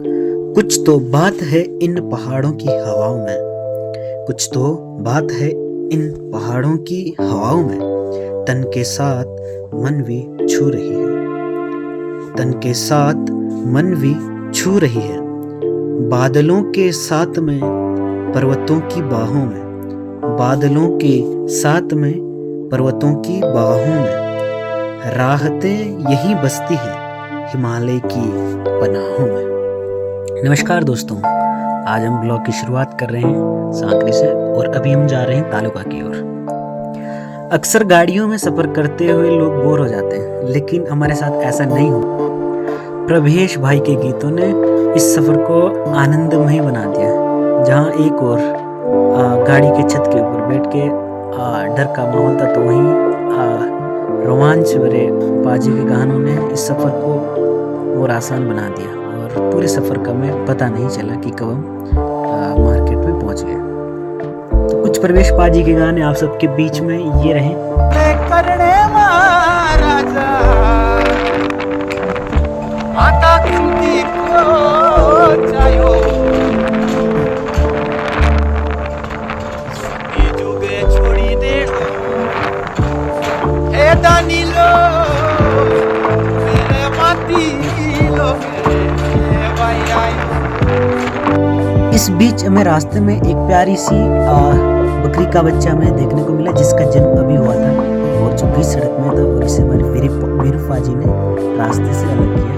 कुछ तो बात है इन पहाड़ों की हवाओं में, कुछ तो बात है इन पहाड़ों की हवाओं में। तन के साथ मन भी छू रही है, तन के साथ मन भी छू रही है। बादलों के साथ में पर्वतों की बाहों में, बादलों के साथ में पर्वतों की बाहों में। राहतें यहीं बसती हैं हिमालय की पनाहों में। नमस्कार दोस्तों, आज हम ब्लॉग की शुरुआत कर रहे हैं सांकरी से और अभी हम जा रहे हैं तालुका की ओर। अक्सर गाड़ियों में सफ़र करते हुए लोग बोर हो जाते हैं, लेकिन हमारे साथ ऐसा नहीं हो। प्रभेश भाई के गीतों ने इस सफ़र को आनंदमय बना दिया। जहाँ एक और गाड़ी के छत के ऊपर बैठ के डर का माहौल था, तो वहीं रोमांच भरे बाजी के गानों ने इस सफ़र को और आसान बना दिया और पूरे सफ़र का में पता नहीं चला कि कब हम मार्केट में पहुंच गए। तो कुछ प्रवेश पाजी के गाने आप सबके बीच में ये रहे। करणे महाराजा माता कुंती को चायो ये जुगे छोड़ी दे हे दानिलो मेरे माती लो मेरे भाई आई। इस बीच हमें रास्ते में एक प्यारी सी बकरी का बच्चा हमें देखने को मिला, जिसका जन्म अभी हुआ था और जो बीच सड़क में था, और इसे हमारे वीरूफा जी ने रास्ते से अलग किया।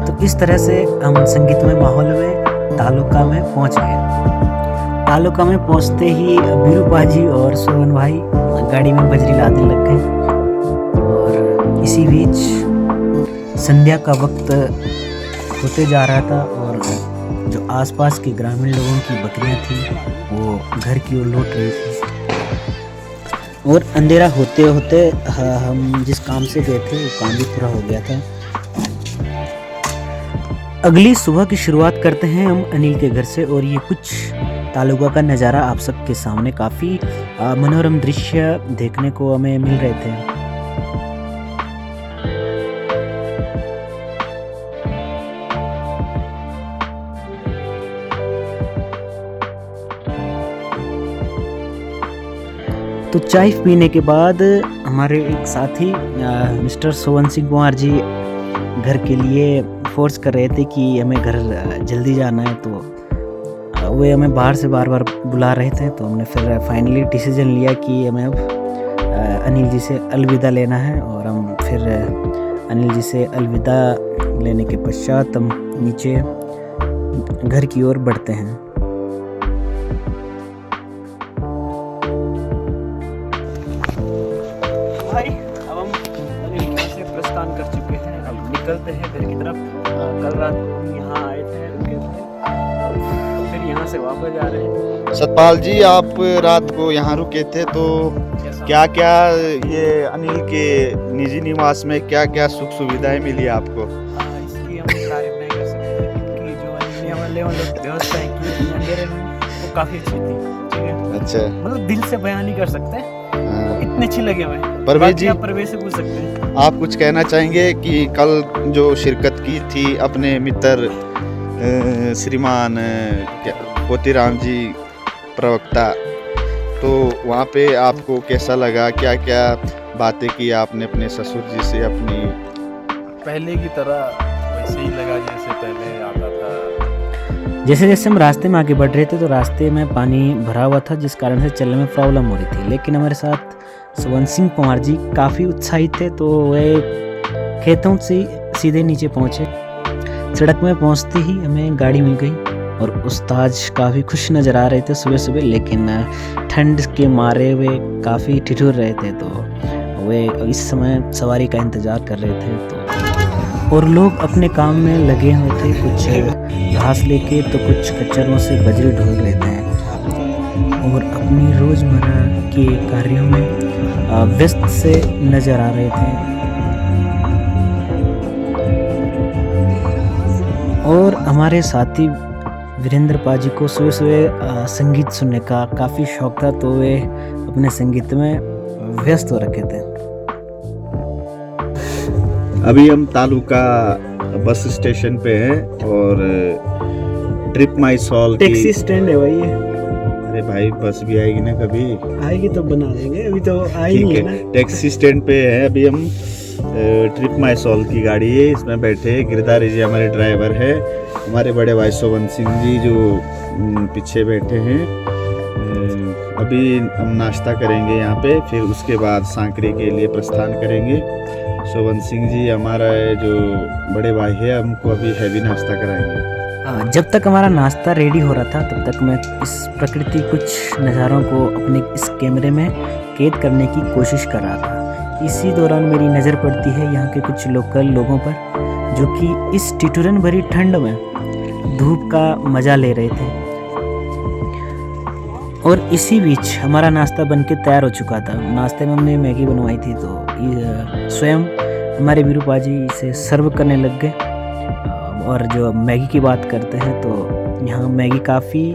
तो इस तरह से हम संगीतमय माहौल में तालुका में पहुंच गए। तालुका में पहुंचते ही वीरूफा जी और सोहन भाई गाड़ी में बजरी लादने लग गए और इसी बीच संध्या का वक्त होते जा रहा था और जो आसपास के ग्रामीण लोगों की बकरियां थी वो घर की ओर लौट रही थी और अंधेरा होते होते हम जिस काम से गए थे वो काम भी पूरा हो गया था। अगली सुबह की शुरुआत करते हैं हम अनिल के घर से, और ये कुछ तालुका का नज़ारा आप सबके सामने काफ़ी मनोरम दृश्य देखने को हमें मिल रहे थे। तो चाय पीने के बाद हमारे एक साथी मिस्टर सोवन सिंह कुमार जी घर के लिए फोर्स कर रहे थे कि हमें घर जल्दी जाना है, तो वे हमें बाहर से बार बार बुला रहे थे। तो हमने फिर फाइनली डिसीजन लिया कि हमें अब अनिल जी से अलविदा लेना है, और हम फिर अनिल जी से अलविदा लेने के पश्चात हम नीचे घर की ओर बढ़ते हैं। भाई अब हम अनिल से प्रस्थान कर चुके हैं, अब निकलते हैं घर की तरफ। कल रात को हम यहाँ आए थे, रुके थे, फिर यहाँ से वापस जा रहे हैं। सतपाल जी, आप रात को यहाँ रुके थे, तो क्या क्या ये अनिल के निजी निवास में क्या क्या सुख सुविधाएं मिली आपको? इसकी हम तारीफ नहीं कर सकते, क्योंकि जो अनिल ने व्यवस्थाएं की अंधेरे में वो काफ़ी अच्छी थी। ठीक है, अच्छा, मतलब दिल से बयान नहीं कर सकते, इतने अच्छी लगे हमें। परवेज जी, आप प्रवेश से पूछ सकते हैं। आप कुछ कहना चाहेंगे कि कल जो शिरकत की थी अपने मित्र श्रीमान पोतीराम जी प्रवक्ता, तो वहाँ पे आपको कैसा लगा? क्या क्या बातें की आपने अपने ससुर जी से? अपनी पहले की तरह वैसे ही लगा जैसे पहले आता था। जैसे जैसे हम रास्ते में आगे बढ़ रहे थे तो रास्ते में पानी भरा हुआ था, जिस कारण से चलने में प्रॉब्लम हो रही थी। लेकिन हमारे साथ सोवन सिंह कुमार जी काफ़ी उत्साहित थे, तो वे खेतों से सीधे नीचे पहुँचे। सड़क में पहुँचते ही हमें गाड़ी मिल गई और उस्ताद काफ़ी खुश नज़र आ रहे थे सुबह सुबह, लेकिन ठंड के मारे वे काफ़ी ठिठुर रहे थे। तो वे इस समय सवारी का इंतज़ार कर रहे थे, तो और लोग अपने काम में लगे हुए थे, कुछ घास लेके तो कुछ कचरों से बजरी ढोल रहे थे और अपनी रोज़मर्रा के कार्यों में व्यस्त से नज़र आ रहे थे। और हमारे साथी वीरेंद्र पाजी को सुबह सुबह संगीत सुनने का काफ़ी शौक था, तो वे अपने संगीत में व्यस्त हो रखे थे। अभी हम तालुका बस स्टेशन पे हैं और ट्रिप माई सॉल की टैक्सी स्टैंड है भाई ये, अरे भाई बस भी आएगी ना कभी, आएगी तो बना देंगे, अभी तो आई ठीक नहीं है है। ना। टैक्सी स्टैंड पे है अभी हम। ट्रिप माई सॉल की गाड़ी है, इसमें बैठे गिरधारी जी हमारे ड्राइवर है, हमारे बड़े भाई शोभन सिंह जी जो पीछे बैठे हैं। अभी हम नाश्ता करेंगे यहाँ पे, फिर उसके बाद सांकरी के लिए प्रस्थान करेंगे। शोभन सिंह जी हमारा जो बड़े भाई है, हमको अभी हैवी नाश्ता कराएंगे। जब तक हमारा नाश्ता रेडी हो रहा था तब तक मैं इस प्रकृति कुछ नज़ारों को अपने इस कैमरे में कैद करने की कोशिश कर रहा था। इसी दौरान मेरी नज़र पड़ती है यहाँ के कुछ लोकल लोगों पर, जो कि इस ठिठुरन भरी ठंड में धूप का मज़ा ले रहे थे। और इसी बीच हमारा नाश्ता बनके तैयार हो चुका था। नाश्ते में हमने मैगी बनवाई थी, तो स्वयं हमारे विरूपा जी इसे सर्व करने लग गए। और जो मैगी की बात करते हैं तो यहाँ मैगी काफ़ी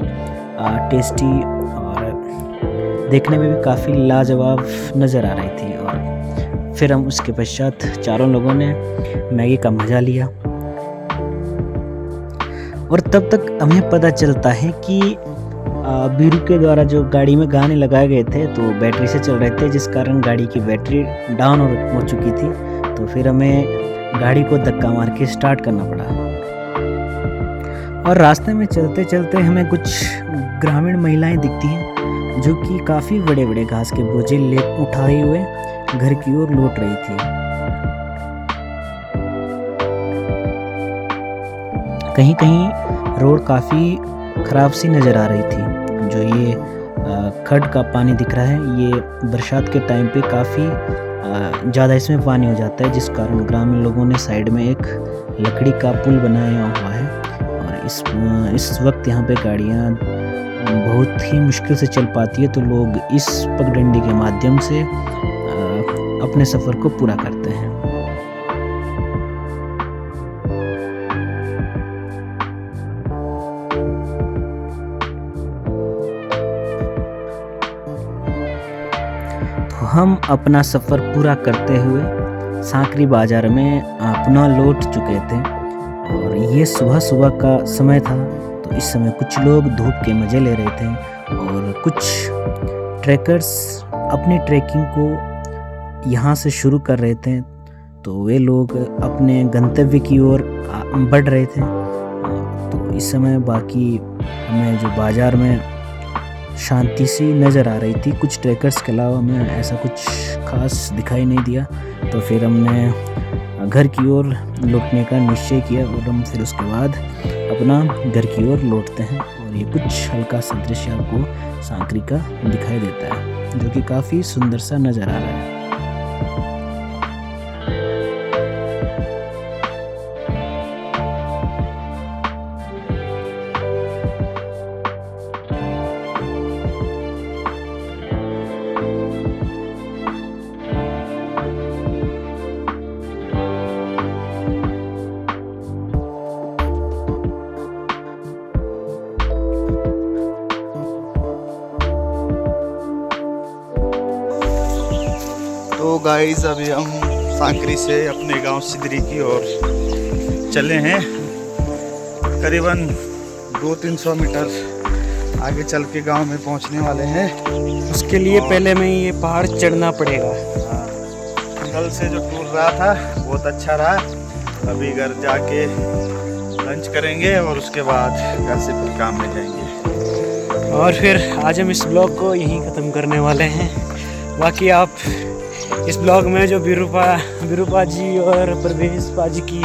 टेस्टी और देखने में भी काफ़ी लाजवाब नज़र आ रही थी। और फिर हम उसके पश्चात चारों लोगों ने मैगी का मज़ा लिया। और तब तक हमें पता चलता है कि बीरू के द्वारा जो गाड़ी में गाने लगाए गए थे तो बैटरी से चल रहे थे, जिस कारण गाड़ी की बैटरी डाउन हो चुकी थी। तो फिर हमें गाड़ी को धक्का मार के स्टार्ट करना पड़ा। और रास्ते में चलते चलते हमें कुछ ग्रामीण महिलाएं दिखती हैं, जो कि काफ़ी बड़े बड़े घास के बोझे ले उठाए हुए घर की ओर लौट रही थी। कहीं कहीं रोड काफ़ी ख़राब सी नज़र आ रही थी। जो ये खड्ड का पानी दिख रहा है, ये बरसात के टाइम पे काफ़ी ज़्यादा इसमें पानी हो जाता है, जिस कारण ग्रामीण लोगों ने साइड में एक लकड़ी का पुल बनाया हुआ है। और इस वक्त यहाँ पे गाड़ियाँ बहुत ही मुश्किल से चल पाती है, तो लोग इस पगडंडी के माध्यम से अपने सफ़र को पूरा करते हैं। तो हम अपना सफ़र पूरा करते हुए सांकरी बाज़ार में अपना लौट चुके थे। और ये सुबह सुबह का समय था, तो इस समय कुछ लोग धूप के मज़े ले रहे थे और कुछ ट्रैकर्स अपनी ट्रैकिंग को यहाँ से शुरू कर रहे थे। तो वे लोग अपने गंतव्य की ओर बढ़ रहे थे। तो इस समय बाकी हमें जो बाज़ार में शांति सी नज़र आ रही थी, कुछ ट्रैकर्स के अलावा हमें ऐसा कुछ खास दिखाई नहीं दिया। तो फिर हमने घर की ओर लौटने का निश्चय किया और हम फिर उसके बाद अपना घर की ओर लौटते हैं। और ये कुछ हल्का सा दृश्य आपको सांकरी का दिखाई देता है, जो कि काफ़ी सुंदर सा नज़र आ रहा है। तो गाइस अभी हम सांकरी से अपने गांव सिदरी की ओर चले हैं। करीबन 200-300 मीटर आगे चल के गांव में पहुंचने वाले हैं। उसके लिए पहले में ये पहाड़ चढ़ना पड़ेगा। कल से जो टूर रहा था बहुत अच्छा रहा। अभी घर जाके लंच करेंगे और उसके बाद घर से फिर काम में जाएंगे। और फिर आज हम इस ब्लॉग को यहीं ख़त्म करने वाले हैं। बाकी आप इस ब्लॉग में जो विरूपा जी और प्रवेश पाजी की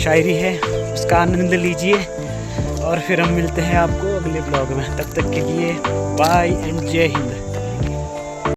शायरी है उसका आनंद लीजिए। और फिर हम मिलते हैं आपको अगले ब्लॉग में। तब तक के लिए बाय एंड जय हिंद।